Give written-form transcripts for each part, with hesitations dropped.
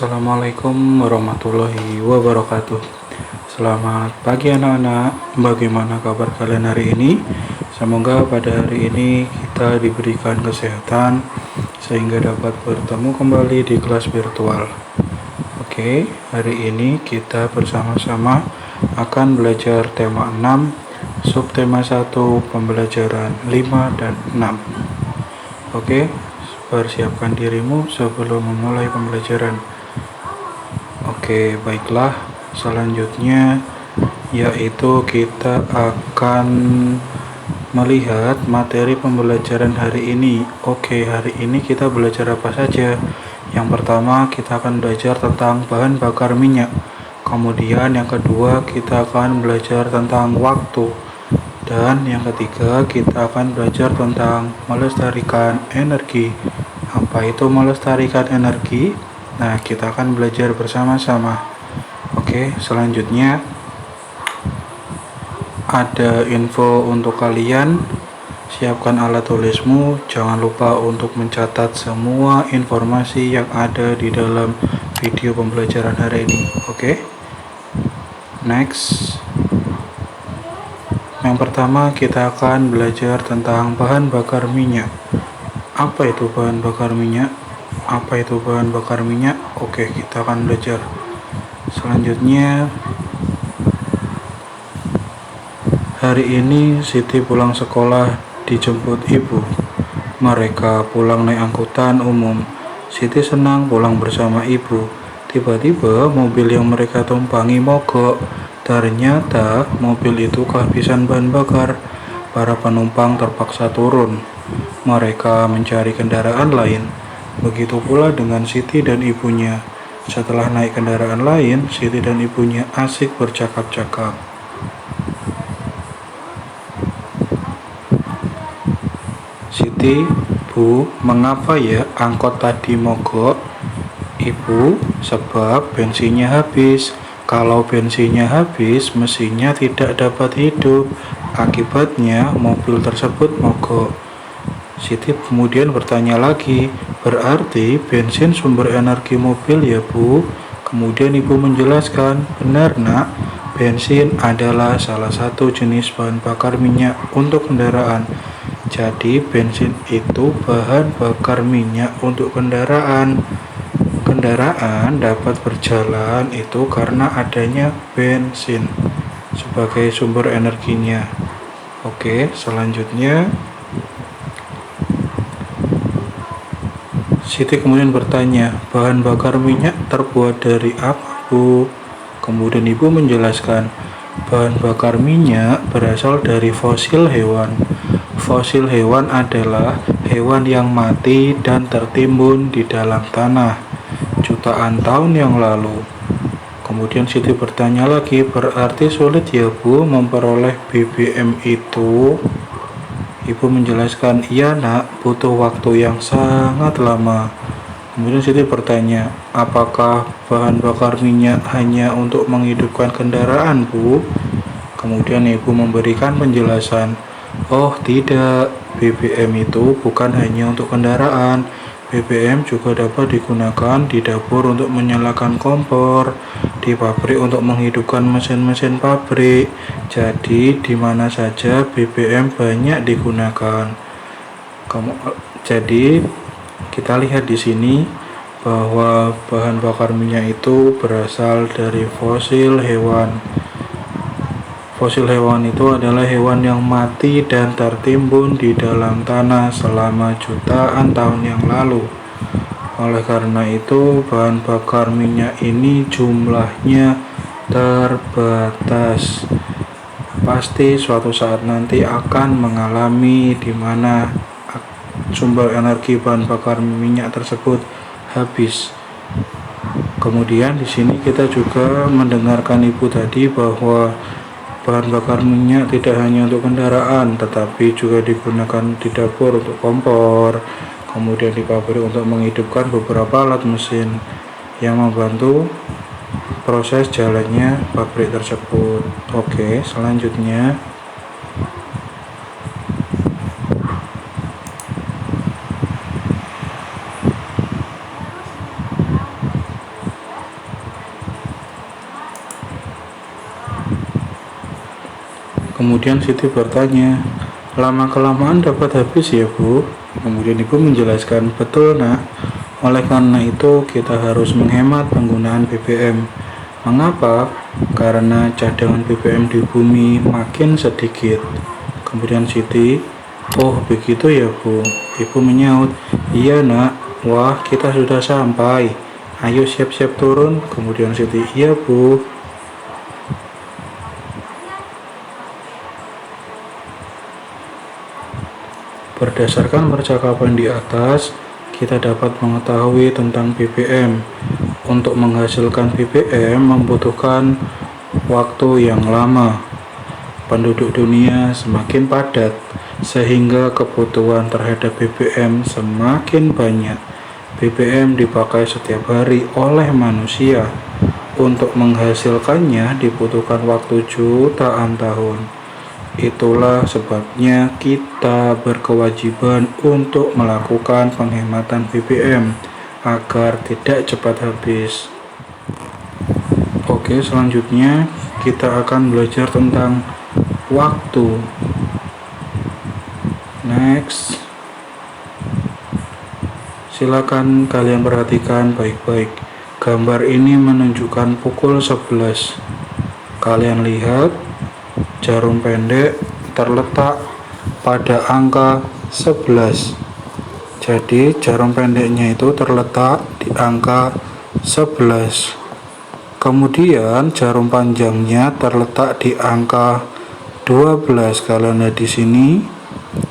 Assalamualaikum warahmatullahi wabarakatuh. Selamat pagi anak-anak. Bagaimana kabar kalian hari ini? Semoga pada hari ini kita diberikan kesehatan sehingga dapat bertemu kembali di kelas virtual. Oke, hari ini kita bersama-sama akan belajar tema 6, subtema 1, pembelajaran 5 dan 6. Oke, persiapkan dirimu sebelum memulai pembelajaran. Oke, baiklah. Selanjutnya yaitu kita akan melihat materi pembelajaran hari ini. Oke, hari ini kita belajar apa saja? Yang pertama, kita akan belajar tentang bahan bakar minyak. Kemudian yang kedua, kita akan belajar tentang waktu. Dan yang ketiga, kita akan belajar tentang melestarikan energi. Apa itu melestarikan energi? Nah, kita akan belajar bersama-sama. Oke, selanjutnya ada info untuk kalian. Siapkan alat tulismu. Jangan lupa untuk mencatat semua informasi yang ada di dalam video pembelajaran hari ini. Oke. Next. Yang pertama, kita akan belajar tentang bahan bakar minyak. Apa itu bahan bakar minyak? Apa itu bahan bakar minyak? Oke, kita akan belajar. Selanjutnya, hari ini Siti pulang sekolah dijemput ibu. Mereka pulang naik angkutan umum. Siti senang pulang bersama ibu. Tiba-tiba mobil yang mereka tumpangi mogok. Ternyata mobil itu kehabisan bahan bakar. Para penumpang terpaksa turun. Mereka mencari kendaraan lain. Begitu pula dengan Siti dan ibunya. Setelah naik kendaraan lain, Siti dan ibunya asik bercakap-cakap. Siti, Bu, mengapa ya angkot tadi mogok? Ibu, sebab bensinnya habis. Kalau bensinnya habis, mesinnya tidak dapat hidup. Akibatnya, mobil tersebut mogok. Siti kemudian bertanya lagi, berarti bensin sumber energi mobil ya, Bu? Kemudian ibu menjelaskan, benar nak, bensin adalah salah satu jenis bahan bakar minyak untuk kendaraan. Jadi bensin itu bahan bakar minyak untuk kendaraan. Kendaraan dapat berjalan itu karena adanya bensin sebagai sumber energinya. Oke, selanjutnya Siti kemudian bertanya, bahan bakar minyak terbuat dari apa, Bu? Kemudian ibu menjelaskan, bahan bakar minyak berasal dari fosil hewan. Fosil hewan adalah hewan yang mati dan tertimbun di dalam tanah jutaan tahun yang lalu. Kemudian Siti bertanya lagi, berarti sulit ya, Bu, memperoleh BBM itu? Ibu menjelaskan, iya nak, butuh waktu yang sangat lama. Kemudian Siti bertanya, apakah bahan bakar minyak hanya untuk menghidupkan kendaraan, Bu? Kemudian ibu memberikan penjelasan, oh tidak, BBM itu bukan hanya untuk kendaraan. BBM juga dapat digunakan di dapur untuk menyalakan kompor, di pabrik untuk menghidupkan mesin-mesin pabrik. Jadi di mana saja BBM banyak digunakan. Jadi kita lihat di sini bahwa bahan bakar minyak itu berasal dari fosil hewan. Fosil hewan itu adalah hewan yang mati dan tertimbun di dalam tanah selama jutaan tahun yang lalu. Oleh karena itu, bahan bakar minyak ini jumlahnya terbatas. Pasti suatu saat nanti akan mengalami di mana sumber energi bahan bakar minyak tersebut habis. Kemudian di sini kita juga mendengarkan ibu tadi bahwa bahan bakar minyak tidak hanya untuk kendaraan, tetapi juga digunakan di dapur untuk kompor, kemudian di pabrik untuk menghidupkan beberapa alat mesin yang membantu proses jalannya pabrik tersebut. Oke, selanjutnya Kemudian Siti bertanya, lama-kelamaan dapat habis ya Bu? Kemudian ibu menjelaskan, betul nak, oleh karena itu kita harus menghemat penggunaan BBM. Mengapa? Karena cadangan BBM di bumi makin sedikit. Kemudian Siti, oh begitu ya Bu. Ibu menyaut, iya nak, wah kita sudah sampai. Ayo siap-siap turun. Kemudian Siti, iya Bu. Berdasarkan percakapan di atas, kita dapat mengetahui tentang BBM. Untuk menghasilkan BBM membutuhkan waktu yang lama. Penduduk dunia semakin padat, sehingga kebutuhan terhadap BBM semakin banyak. BBM dipakai setiap hari oleh manusia. Untuk menghasilkannya dibutuhkan waktu jutaan tahun. Itulah sebabnya kita berkewajiban untuk melakukan penghematan BBM agar tidak cepat habis. Oke, selanjutnya kita akan belajar tentang waktu. Next. Silakan kalian perhatikan baik-baik. Gambar ini menunjukkan pukul 11. Kalian lihat jarum pendek terletak pada angka 11. Jadi jarum pendeknya itu terletak di angka 11. Kemudian jarum panjangnya terletak di angka 12. Kalian lihat di sini.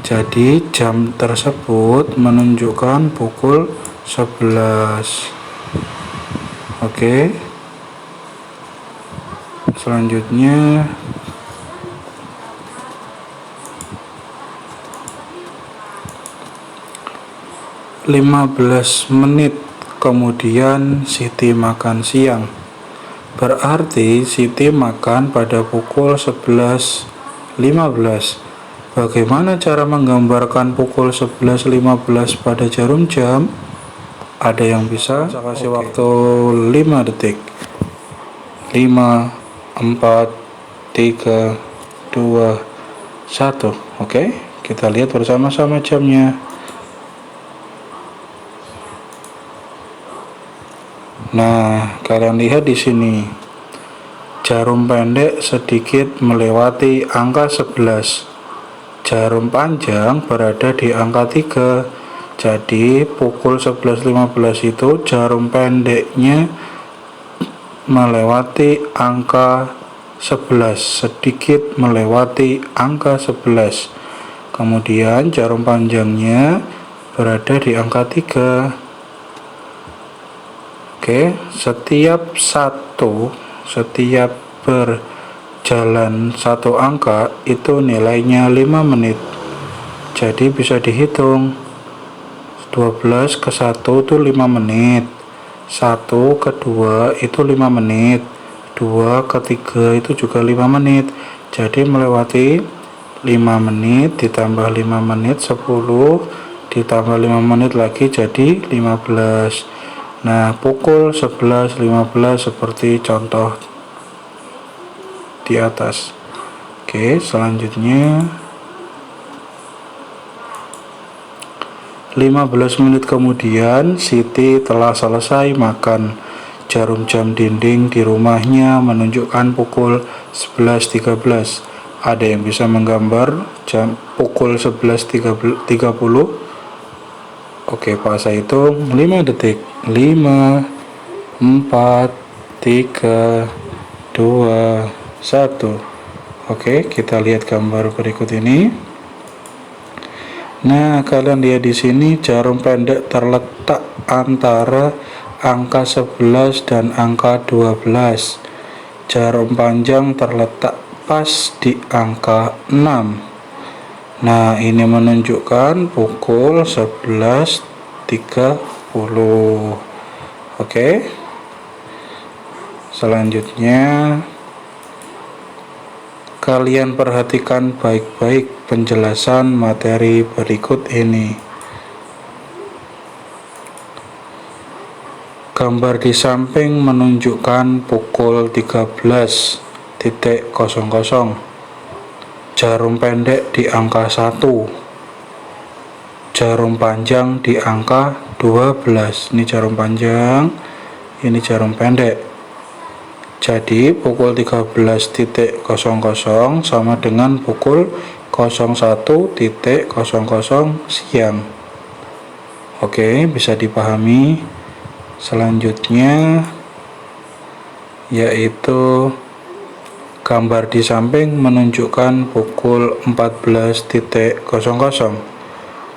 Jadi jam tersebut menunjukkan pukul 11. Oke. Selanjutnya 15 menit kemudian Siti makan siang. Berarti Siti makan pada pukul 11.15. Bagaimana cara menggambarkan pukul 11.15 pada jarum jam? Ada yang bisa? Saya kasih waktu 5 detik. 5, 4, 3, 2, 1. Oke, kita lihat bersama-sama jamnya. Nah, kalian lihat di sini. Jarum pendek sedikit melewati angka 11. Jarum panjang berada di angka 3. Jadi pukul 11.15 itu jarum pendeknya melewati angka 11, sedikit melewati angka 11. Kemudian jarum panjangnya berada di angka 3. Oke, setiap berjalan satu angka itu nilainya 5 menit. Jadi bisa dihitung 12 ke 1 itu 5 menit, 1 ke 2 itu 5 menit, 2 ke 3 itu juga 5 menit. Jadi melewati 5 menit ditambah 5 menit 10 ditambah 5 menit lagi jadi 15. Nah, pukul 11.15 seperti contoh di atas. Oke, selanjutnya 15 menit kemudian Siti telah selesai makan. Jarum jam dinding di rumahnya menunjukkan pukul 11.13. Ada yang bisa menggambar jam pukul 11.30? Oke, Pak, saya hitung 5 detik. 5, 4, 3, 2, 1. Oke, kita lihat gambar berikut ini. Nah, kalian lihat di sini jarum pendek terletak antara angka 11 dan angka 12. Jarum panjang terletak pas di angka 6. Nah, ini menunjukkan pukul 11.30. Oke. Selanjutnya kalian perhatikan baik-baik penjelasan materi berikut ini. Gambar di samping menunjukkan pukul 13.00. jarum pendek di angka 1, jarum panjang di angka 12. Ini jarum panjang, ini jarum pendek. Jadi pukul 13.00 sama dengan pukul 01.00 siang. Oke, bisa dipahami. Selanjutnya yaitu gambar di samping menunjukkan pukul 14.00,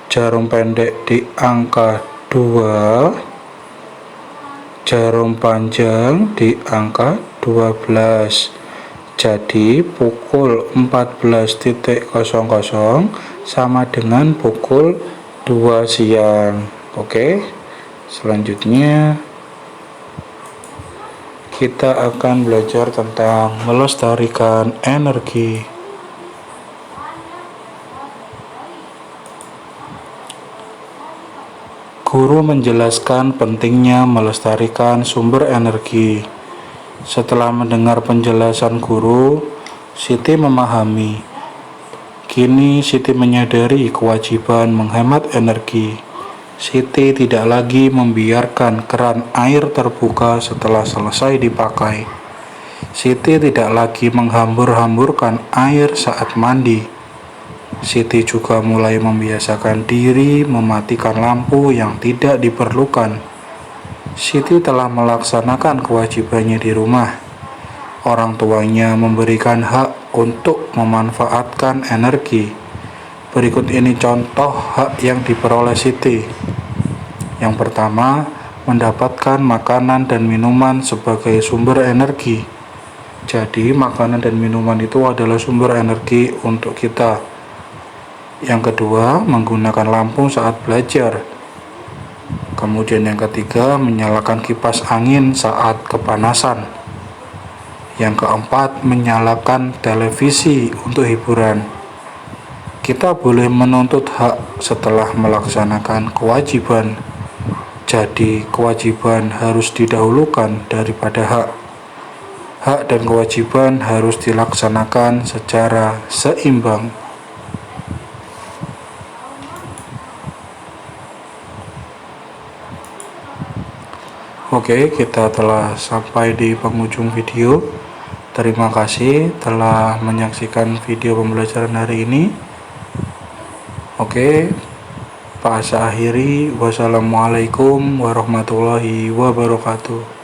jarum pendek di angka 2, jarum panjang di angka 12. Jadi pukul 14.00 sama dengan pukul 2 siang. Oke, selanjutnya kita akan belajar tentang melestarikan energi. Guru menjelaskan pentingnya melestarikan sumber energi. Setelah mendengar penjelasan guru, Siti memahami. Kini Siti menyadari kewajiban menghemat energi. Siti tidak lagi membiarkan keran air terbuka setelah selesai dipakai. Siti tidak lagi menghambur-hamburkan air saat mandi. Siti juga mulai membiasakan diri mematikan lampu yang tidak diperlukan. Siti telah melaksanakan kewajibannya di rumah. Orang tuanya memberikan hak untuk memanfaatkan energi. Berikut ini contoh hak yang diperoleh Siti. Yang pertama, mendapatkan makanan dan minuman sebagai sumber energi. Jadi, makanan dan minuman itu adalah sumber energi untuk kita. Yang kedua, menggunakan lampu saat belajar. Kemudian yang ketiga, menyalakan kipas angin saat kepanasan. Yang keempat, menyalakan televisi untuk hiburan. Kita boleh menuntut hak setelah melaksanakan kewajiban. Jadi, kewajiban harus didahulukan daripada hak. Hak dan kewajiban harus dilaksanakan secara seimbang. Oke, kita telah sampai di penghujung video. Terima kasih telah menyaksikan video pembelajaran hari ini. Oke, Pak Asa akhiri. Wassalamualaikum warahmatullahi wabarakatuh.